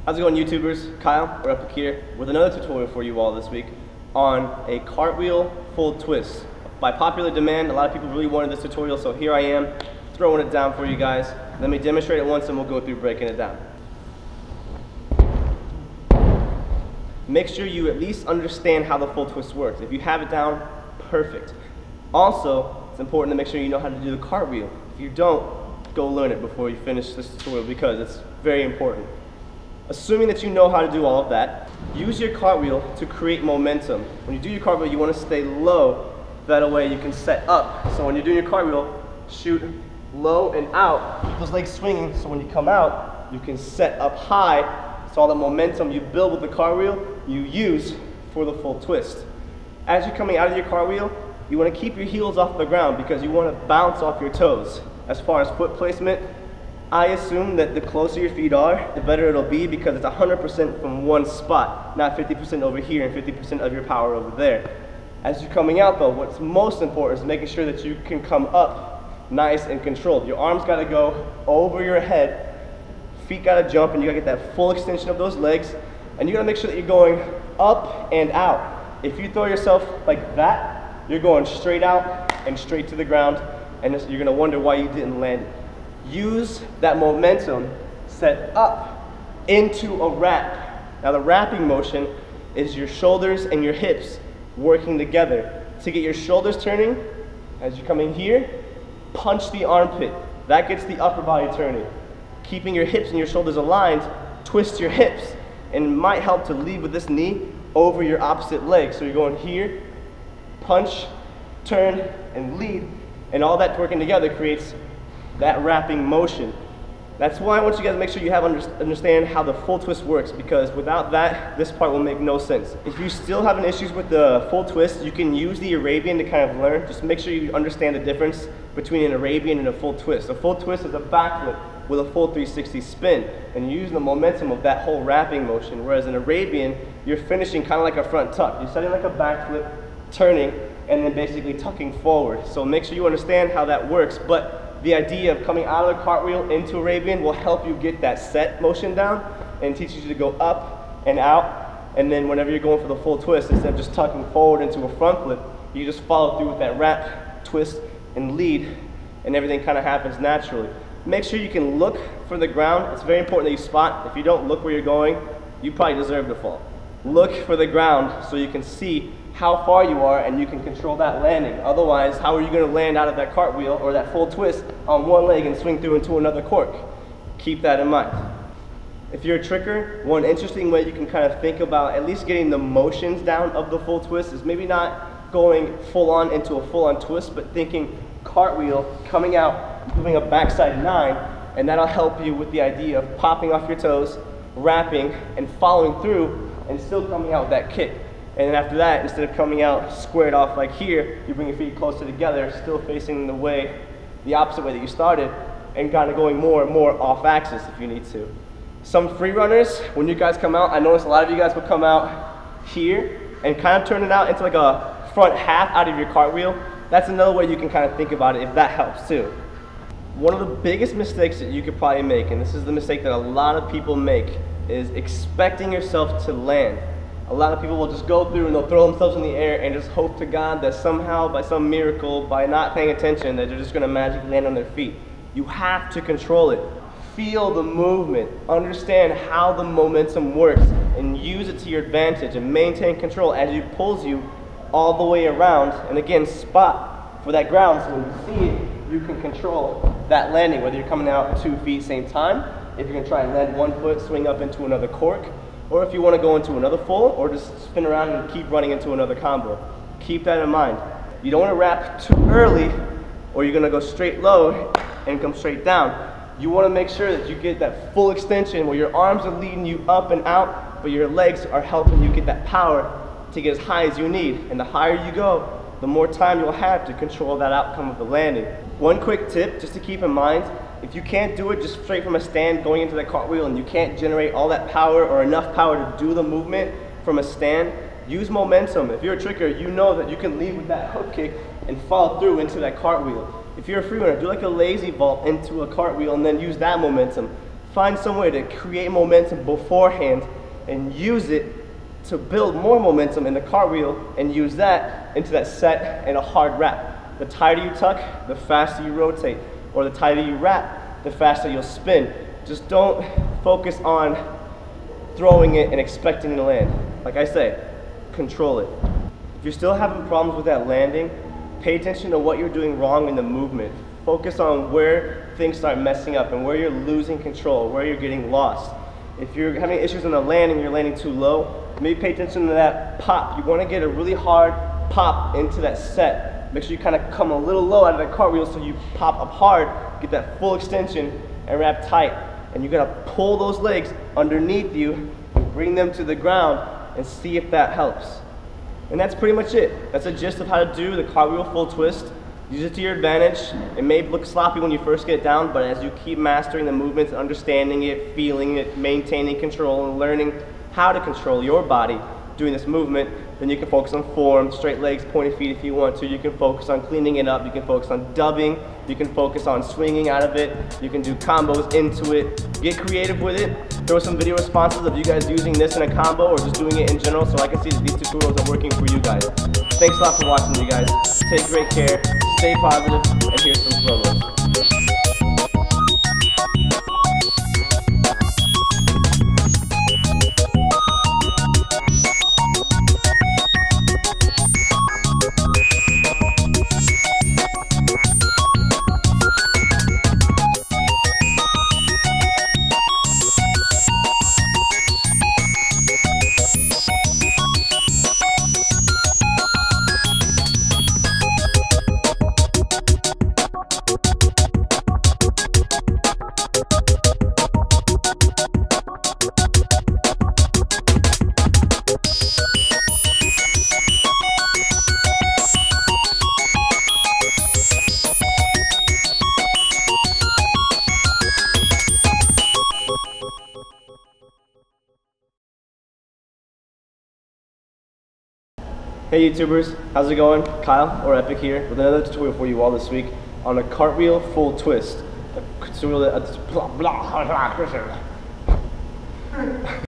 How's it going, YouTubers? Kyle, we're up here with another tutorial for you all this week on a cartwheel full twist. By popular demand, a lot of people really wanted this tutorial, so here I am throwing it down for you guys. Let me demonstrate it once and we'll go through breaking it down. Make sure you at least understand how the full twist works. If you have it down, perfect. Also, it's important to make sure you know how to do the cartwheel. If you don't, go learn it before you finish this tutorial because it's very important. Assuming that you know how to do all of that, use your cartwheel to create momentum. When you do your cartwheel, you want to stay low. That way you can set up. So when you're doing your cartwheel, shoot low and out. Keep those legs swinging so when you come out, you can set up high. So all the momentum you build with the cartwheel, you use for the full twist. As you're coming out of your cartwheel, you want to keep your heels off the ground because you want to bounce off your toes. As far as foot placement, I assume that the closer your feet are, the better it'll be because it's 100% from one spot, not 50% over here and 50% of your power over there. As you're coming out though, what's most important is making sure that you can come up nice and controlled. Your arms gotta go over your head, feet gotta jump, and you gotta get that full extension of those legs, and you gotta make sure that you're going up and out. If you throw yourself like that, you're going straight out and straight to the ground, and you're gonna wonder why you didn't land it. Use that momentum set up into a wrap. Now the wrapping motion is your shoulders and your hips working together. To get your shoulders turning, as you're coming here, punch the armpit. That gets the upper body turning. Keeping your hips and your shoulders aligned, twist your hips, and it might help to lead with this knee over your opposite leg. So you're going here, punch, turn, and lead, and all that working together creates that wrapping motion. That's why I want you guys to make sure you understand how the full twist works, because without that, this part will make no sense. If you still having issues with the full twist, you can use the Arabian to kind of learn. Just make sure you understand the difference between an Arabian and a full twist. A full twist is a backflip with a full 360 spin, and you're using the momentum of that whole wrapping motion, whereas an Arabian, you're finishing kind of like a front tuck. You're setting like a backflip, turning, and then basically tucking forward. So make sure you understand how that works, but the idea of coming out of the cartwheel into Arabian will help you get that set motion down and teaches you to go up and out, and then whenever you're going for the full twist, instead of just tucking forward into a front flip, you just follow through with that wrap, twist, and lead, and everything kind of happens naturally. Make sure you can look for the ground. It's very important that you spot. If you don't look where you're going, you probably deserve to fall. Look for the ground so you can see how far you are and you can control that landing. Otherwise, how are you going to land out of that cartwheel or that full twist on one leg and swing through into another cork? Keep that in mind. If you're a tricker, one interesting way you can kind of think about at least getting the motions down of the full twist is maybe not going full on into a full on twist, but thinking cartwheel, coming out, moving a backside 9, and that'll help you with the idea of popping off your toes, wrapping, and following through, and still coming out with that kick. And then after that, instead of coming out squared off like here, you bring your feet closer together, still facing the opposite way that you started, and kind of going more and more off axis if you need to. Some free runners, when you guys come out, I notice a lot of you guys will come out here and kind of turn it out into like a front half out of your cartwheel. That's another way you can kind of think about it if that helps too. One of the biggest mistakes that you could probably make, and this is the mistake that a lot of people make, is expecting yourself to land. A lot of people will just go through and they'll throw themselves in the air and just hope to God that somehow, by some miracle, by not paying attention, that they're just going to magically land on their feet. You have to control it. Feel the movement. Understand how the momentum works and use it to your advantage and maintain control as it pulls you all the way around. And again, spot for that ground so when you see it, you can control that landing, whether you're coming out 2 feet same time, if you're going to try and land 1 foot, swing up into another cork, or if you want to go into another full, or just spin around and keep running into another combo. Keep that in mind. You don't want to wrap too early, or you're going to go straight low and come straight down. You want to make sure that you get that full extension where your arms are leading you up and out, but your legs are helping you get that power to get as high as you need. And the higher you go, the more time you'll have to control that outcome of the landing. One quick tip just to keep in mind, if you can't do it just straight from a stand going into that cartwheel and you can't generate all that power or enough power to do the movement from a stand, use momentum. If you're a tricker, you know that you can lead with that hook kick and follow through into that cartwheel. If you're a free runner, do like a lazy vault into a cartwheel and then use that momentum. find some way to create momentum beforehand and use it to build more momentum in the cartwheel and use that into that set and a hard wrap. The tighter you tuck, the faster you rotate, or the tighter you wrap, the faster you'll spin. Just don't focus on throwing it and expecting it to land. Like I say, control it. If you're still having problems with that landing, pay attention to what you're doing wrong in the movement. Focus on where things start messing up and where you're losing control, where you're getting lost. If you're having issues in the landing, you're landing too low, maybe pay attention to that pop. You want to get a really hard pop into that set. Make sure you kind of come a little low out of that cartwheel so you pop up hard, get that full extension, and wrap tight. And you gotta pull those legs underneath you, bring them to the ground, and see if that helps. And that's pretty much it. That's a gist of how to do the cartwheel full twist. Use it to your advantage. It may look sloppy when you first get it down, but as you keep mastering the movements, understanding it, feeling it, maintaining control, and learning how to control your body doing this movement, then you can focus on form, straight legs, pointed feet if you want to. You can focus on cleaning it up. You can focus on dubbing. You can focus on swinging out of it. You can do combos into it. Get creative with it. Throw some video responses of you guys using this in a combo or just doing it in general so I can see that these tutorials are working for you guys. Thanks a lot for watching, you guys. Take great care, stay positive, and here's some slow-mos. Hey YouTubers, how's it going? Kyle or Epic here with another tutorial for you all this week on a cartwheel full twist.